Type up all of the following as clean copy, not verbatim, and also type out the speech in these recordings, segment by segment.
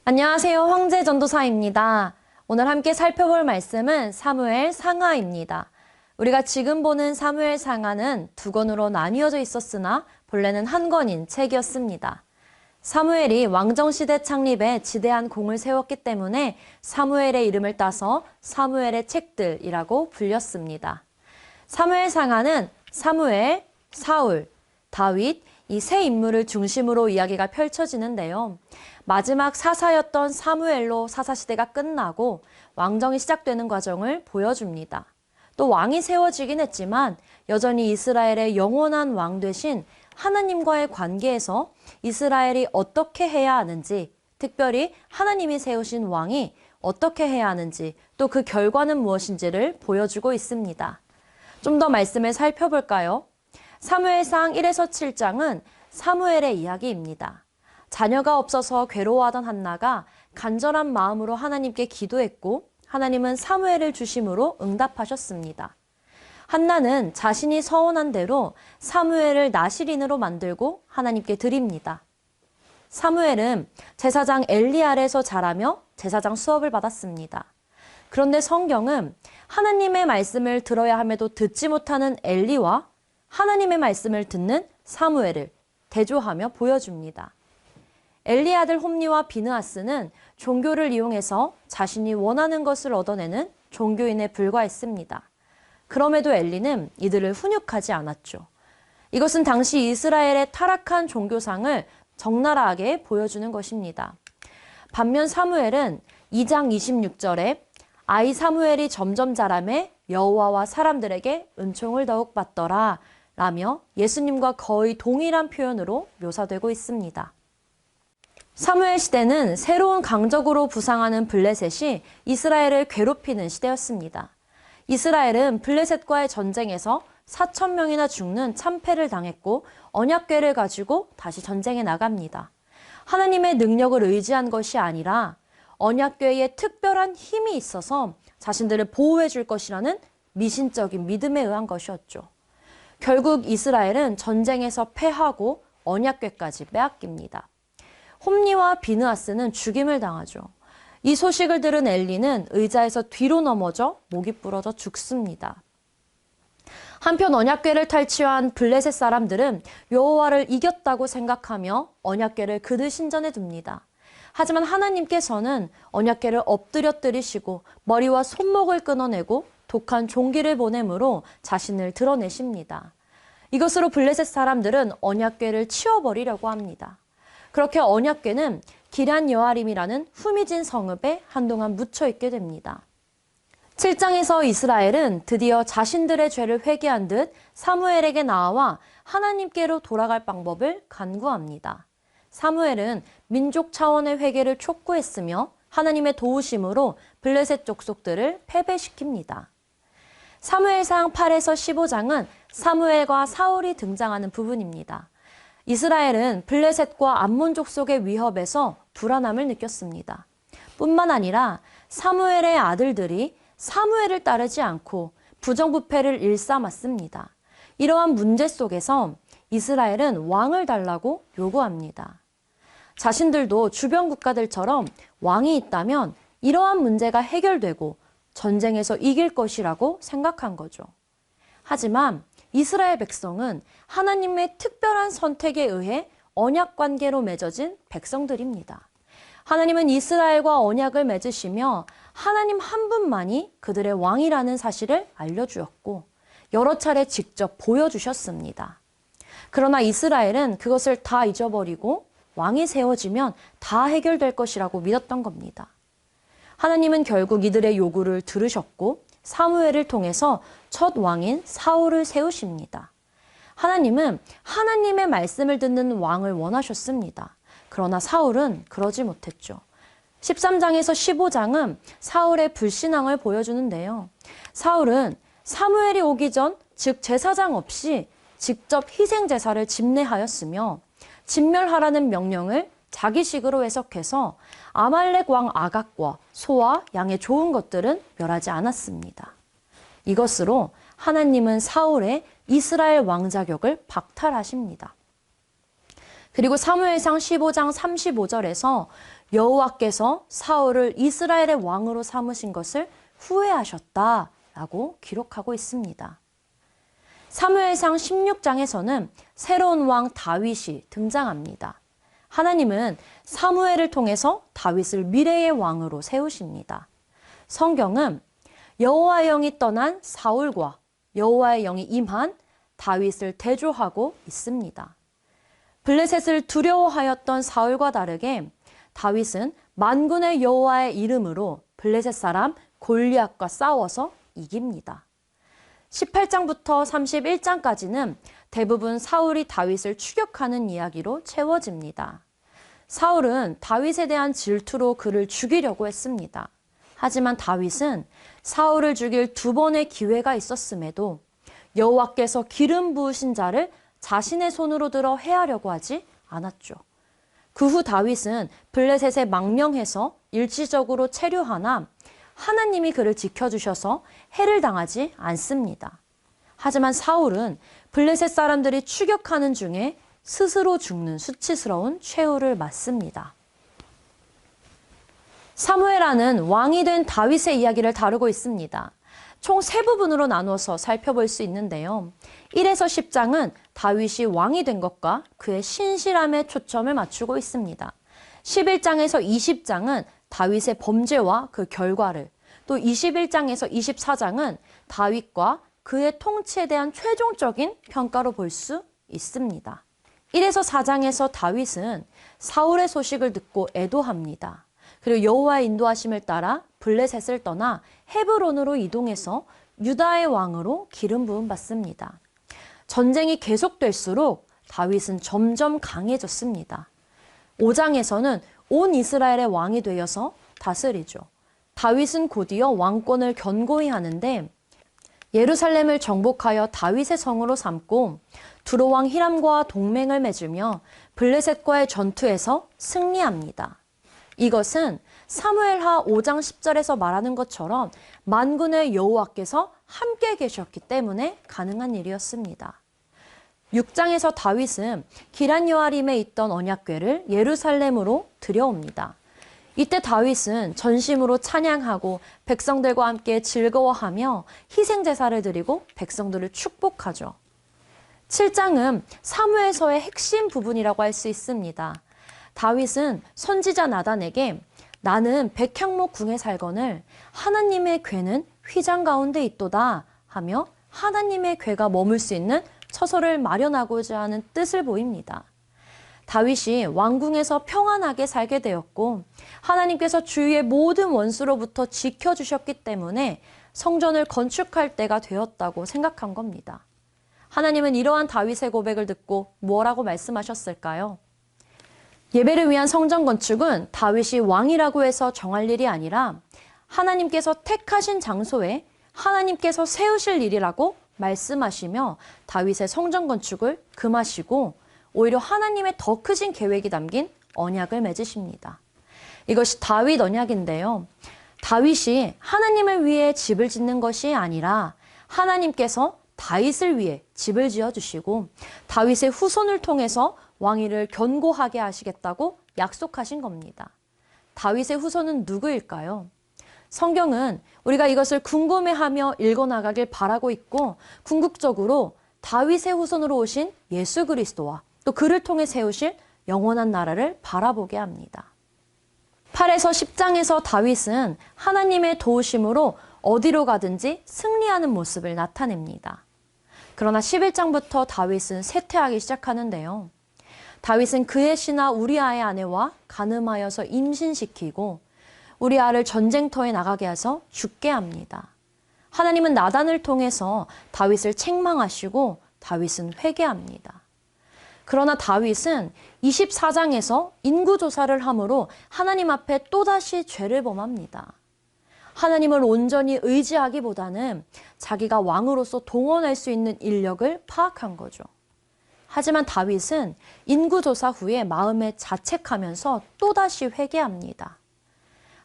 안녕하세요. 황제 전도사입니다. 오늘 함께 살펴볼 말씀은 사무엘 상하입니다. 우리가 지금 보는 사무엘 상하는 두 권으로 나뉘어져 있었으나 본래는 한 권인 책이었습니다. 사무엘이 왕정시대 창립에 지대한 공을 세웠기 때문에 사무엘의 이름을 따서 사무엘의 책들이라고 불렸습니다. 사무엘 상하는 사무엘, 사울, 다윗, 이 세 인물을 중심으로 이야기가 펼쳐지는데요. 마지막 사사였던 사무엘로 사사시대가 끝나고 왕정이 시작되는 과정을 보여줍니다. 또 왕이 세워지긴 했지만 여전히 이스라엘의 영원한 왕 되신 하나님과의 관계에서 이스라엘이 어떻게 해야 하는지, 특별히 하나님이 세우신 왕이 어떻게 해야 하는지, 또 그 결과는 무엇인지를 보여주고 있습니다. 좀 더 말씀을 살펴볼까요? 사무엘상 1에서 7장은 사무엘의 이야기입니다. 자녀가 없어서 괴로워하던 한나가 간절한 마음으로 하나님께 기도했고 하나님은 사무엘을 주심으로 응답하셨습니다. 한나는 자신이 서원한 대로 사무엘을 나실인으로 만들고 하나님께 드립니다. 사무엘은 제사장 엘리 아래에서 자라며 제사장 수업을 받았습니다. 그런데 성경은 하나님의 말씀을 들어야 함에도 듣지 못하는 엘리와 하나님의 말씀을 듣는 사무엘을 대조하며 보여줍니다. 엘리 아들 홈리와 비느하스는 종교를 이용해서 자신이 원하는 것을 얻어내는 종교인에 불과했습니다. 그럼에도 엘리는 이들을 훈육하지 않았죠. 이것은 당시 이스라엘의 타락한 종교상을 적나라하게 보여주는 것입니다. 반면 사무엘은 2장 26절에 아이 사무엘이 점점 자라매 여호와와 사람들에게 은총을 더욱 받더라 라며 예수님과 거의 동일한 표현으로 묘사되고 있습니다. 사무엘 시대는 새로운 강적으로 부상하는 블레셋이 이스라엘을 괴롭히는 시대였습니다. 이스라엘은 블레셋과의 전쟁에서 4,000명이나 죽는 참패를 당했고 언약궤를 가지고 다시 전쟁에 나갑니다. 하나님의 능력을 의지한 것이 아니라 언약궤에 특별한 힘이 있어서 자신들을 보호해 줄 것이라는 미신적인 믿음에 의한 것이었죠. 결국 이스라엘은 전쟁에서 패하고 언약궤까지 빼앗깁니다. 홈리와 비느하스는 죽임을 당하죠. 이 소식을 들은 엘리는 의자에서 뒤로 넘어져 목이 부러져 죽습니다. 한편 언약궤를 탈취한 블레셋 사람들은 여호와를 이겼다고 생각하며 언약궤를 그들 신전에 둡니다. 하지만 하나님께서는 언약궤를 엎드려뜨리시고 머리와 손목을 끊어내고 독한 종기를 보내므로 자신을 드러내십니다. 이것으로 블레셋 사람들은 언약궤를 치워버리려고 합니다. 그렇게 언약궤는 기럇 여아림이라는 후미진 성읍에 한동안 묻혀있게 됩니다. 7장에서 이스라엘은 드디어 자신들의 죄를 회개한 듯 사무엘에게 나와 하나님께로 돌아갈 방법을 간구합니다. 사무엘은 민족 차원의 회개를 촉구했으며 하나님의 도우심으로 블레셋 족속들을 패배시킵니다. 사무엘상 8에서 15장은 사무엘과 사울이 등장하는 부분입니다. 이스라엘은 블레셋과 암몬 족속의 위협에서 불안함을 느꼈습니다. 뿐만 아니라 사무엘의 아들들이 사무엘을 따르지 않고 부정부패를 일삼았습니다. 이러한 문제 속에서 이스라엘은 왕을 달라고 요구합니다. 자신들도 주변 국가들처럼 왕이 있다면 이러한 문제가 해결되고 전쟁에서 이길 것이라고 생각한 거죠. 하지만 이스라엘 백성은 하나님의 특별한 선택에 의해 언약 관계로 맺어진 백성들입니다. 하나님은 이스라엘과 언약을 맺으시며 하나님 한 분만이 그들의 왕이라는 사실을 알려주었고 여러 차례 직접 보여주셨습니다. 그러나 이스라엘은 그것을 다 잊어버리고 왕이 세워지면 다 해결될 것이라고 믿었던 겁니다. 하나님은 결국 이들의 요구를 들으셨고 사무엘을 통해서 첫 왕인 사울을 세우십니다. 하나님은 하나님의 말씀을 듣는 왕을 원하셨습니다. 그러나 사울은 그러지 못했죠. 13장에서 15장은 사울의 불신앙을 보여주는데요. 사울은 사무엘이 오기 전, 즉 제사장 없이 직접 희생제사를 집례하였으며 진멸하라는 명령을 자기식으로 해석해서 아말렉 왕 아각과 소와 양의 좋은 것들은 멸하지 않았습니다. 이것으로 하나님은 사울의 이스라엘 왕 자격을 박탈하십니다. 그리고 사무엘상 15장 35절에서 여호와께서 사울을 이스라엘의 왕으로 삼으신 것을 후회하셨다라고 기록하고 있습니다. 사무엘상 16장에서는 새로운 왕 다윗이 등장합니다. 하나님은 사무엘을 통해서 다윗을 미래의 왕으로 세우십니다. 성경은 여호와의 영이 떠난 사울과 여호와의 영이 임한 다윗을 대조하고 있습니다. 블레셋을 두려워하였던 사울과 다르게 다윗은 만군의 여호와의 이름으로 블레셋 사람 골리앗과 싸워서 이깁니다. 18장부터 31장까지는 대부분 사울이 다윗을 추격하는 이야기로 채워집니다. 사울은 다윗에 대한 질투로 그를 죽이려고 했습니다. 하지만 다윗은 사울을 죽일 2번의 기회가 있었음에도 여호와께서 기름 부으신 자를 자신의 손으로 들어 해하려고 하지 않았죠. 그 후 다윗은 블레셋에 망명해서 일시적으로 체류하나 하나님이 그를 지켜주셔서 해를 당하지 않습니다. 하지만 사울은 블레셋 사람들이 추격하는 중에 스스로 죽는 수치스러운 최후를 맞습니다. 사무엘하는 왕이 된 다윗의 이야기를 다루고 있습니다. 총 3부분으로 나눠서 살펴볼 수 있는데요. 1에서 10장은 다윗이 왕이 된 것과 그의 신실함에 초점을 맞추고 있습니다. 11장에서 20장은 다윗의 범죄와 그 결과를, 또 21장에서 24장은 다윗과 그의 통치에 대한 최종적인 평가로 볼 수 있습니다. 1에서 4장에서 다윗은 사울의 소식을 듣고 애도합니다. 그리고 여호와의 인도하심을 따라 블레셋을 떠나 헤브론으로 이동해서 유다의 왕으로 기름 부음 받습니다. 전쟁이 계속될수록 다윗은 점점 강해졌습니다. 5장에서는 온 이스라엘의 왕이 되어서 다스리죠. 다윗은 곧이어 왕권을 견고히 하는데 예루살렘을 정복하여 다윗의 성으로 삼고 두로왕 히람과 동맹을 맺으며 블레셋과의 전투에서 승리합니다. 이것은 사무엘하 5장 10절에서 말하는 것처럼 만군의 여호와께서 함께 계셨기 때문에 가능한 일이었습니다. 6장에서 다윗은 기란 여아림에 있던 언약궤를 예루살렘으로 들여옵니다. 이때 다윗은 전심으로 찬양하고 백성들과 함께 즐거워하며 희생제사를 드리고 백성들을 축복하죠. 7장은 사무엘서의 핵심 부분이라고 할 수 있습니다. 다윗은 선지자 나단에게 나는 백향목 궁에 살거늘 하나님의 궤는 휘장 가운데 있도다 하며 하나님의 궤가 머물 수 있는 처소를 마련하고자 하는 뜻을 보입니다. 다윗이 왕궁에서 평안하게 살게 되었고 하나님께서 주위의 모든 원수로부터 지켜주셨기 때문에 성전을 건축할 때가 되었다고 생각한 겁니다. 하나님은 이러한 다윗의 고백을 듣고 뭐라고 말씀하셨을까요? 예배를 위한 성전 건축은 다윗이 왕이라고 해서 정할 일이 아니라 하나님께서 택하신 장소에 하나님께서 세우실 일이라고 말씀하시며 다윗의 성전 건축을 금하시고 오히려 하나님의 더 크신 계획이 담긴 언약을 맺으십니다. 이것이 다윗 언약인데요. 다윗이 하나님을 위해 집을 짓는 것이 아니라 하나님께서 다윗을 위해 집을 지어주시고 다윗의 후손을 통해서 왕위를 견고하게 하시겠다고 약속하신 겁니다. 다윗의 후손은 누구일까요? 성경은 우리가 이것을 궁금해하며 읽어나가길 바라고 있고 궁극적으로 다윗의 후손으로 오신 예수 그리스도와 또 그를 통해 세우실 영원한 나라를 바라보게 합니다. 8에서 10장에서 다윗은 하나님의 도우심으로 어디로 가든지 승리하는 모습을 나타냅니다. 그러나 11장부터 다윗은 쇠퇴하기 시작하는데요. 다윗은 그의 신하 우리아의 아내와 간음하여서 임신시키고 우리아를 전쟁터에 나가게 해서 죽게 합니다. 하나님은 나단을 통해서 다윗을 책망하시고 다윗은 회개합니다. 그러나 다윗은 24장에서 인구조사를 함으로 하나님 앞에 또다시 죄를 범합니다. 하나님을 온전히 의지하기보다는 자기가 왕으로서 동원할 수 있는 인력을 파악한 거죠. 하지만 다윗은 인구조사 후에 마음에 자책하면서 또다시 회개합니다.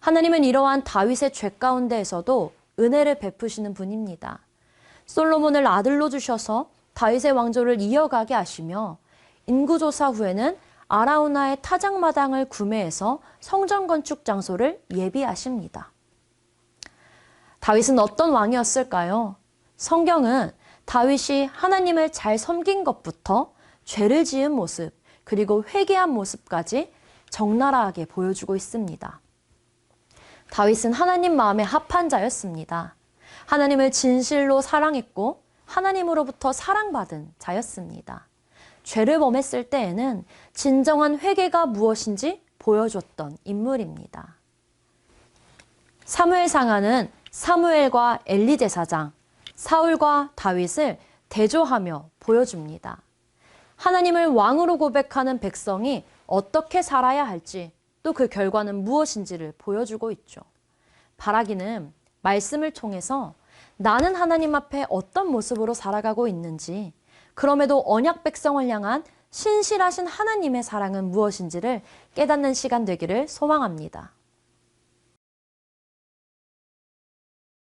하나님은 이러한 다윗의 죄 가운데에서도 은혜를 베푸시는 분입니다. 솔로몬을 아들로 주셔서 다윗의 왕조를 이어가게 하시며 인구조사 후에는 아라우나의 타작마당을 구매해서 성전 건축 장소를 예비하십니다. 다윗은 어떤 왕이었을까요? 성경은 다윗이 하나님을 잘 섬긴 것부터 죄를 지은 모습, 그리고 회개한 모습까지 적나라하게 보여주고 있습니다. 다윗은 하나님 마음에 합한 자였습니다. 하나님을 진실로 사랑했고 하나님으로부터 사랑받은 자였습니다. 죄를 범했을 때에는 진정한 회개가 무엇인지 보여줬던 인물입니다. 사무엘상하는 사무엘과 엘리 제사장, 사울과 다윗을 대조하며 보여줍니다. 하나님을 왕으로 고백하는 백성이 어떻게 살아야 할지, 또 그 결과는 무엇인지를 보여주고 있죠. 바라기는 말씀을 통해서 나는 하나님 앞에 어떤 모습으로 살아가고 있는지, 그럼에도 언약 백성을 향한 신실하신 하나님의 사랑은 무엇인지를 깨닫는 시간 되기를 소망합니다.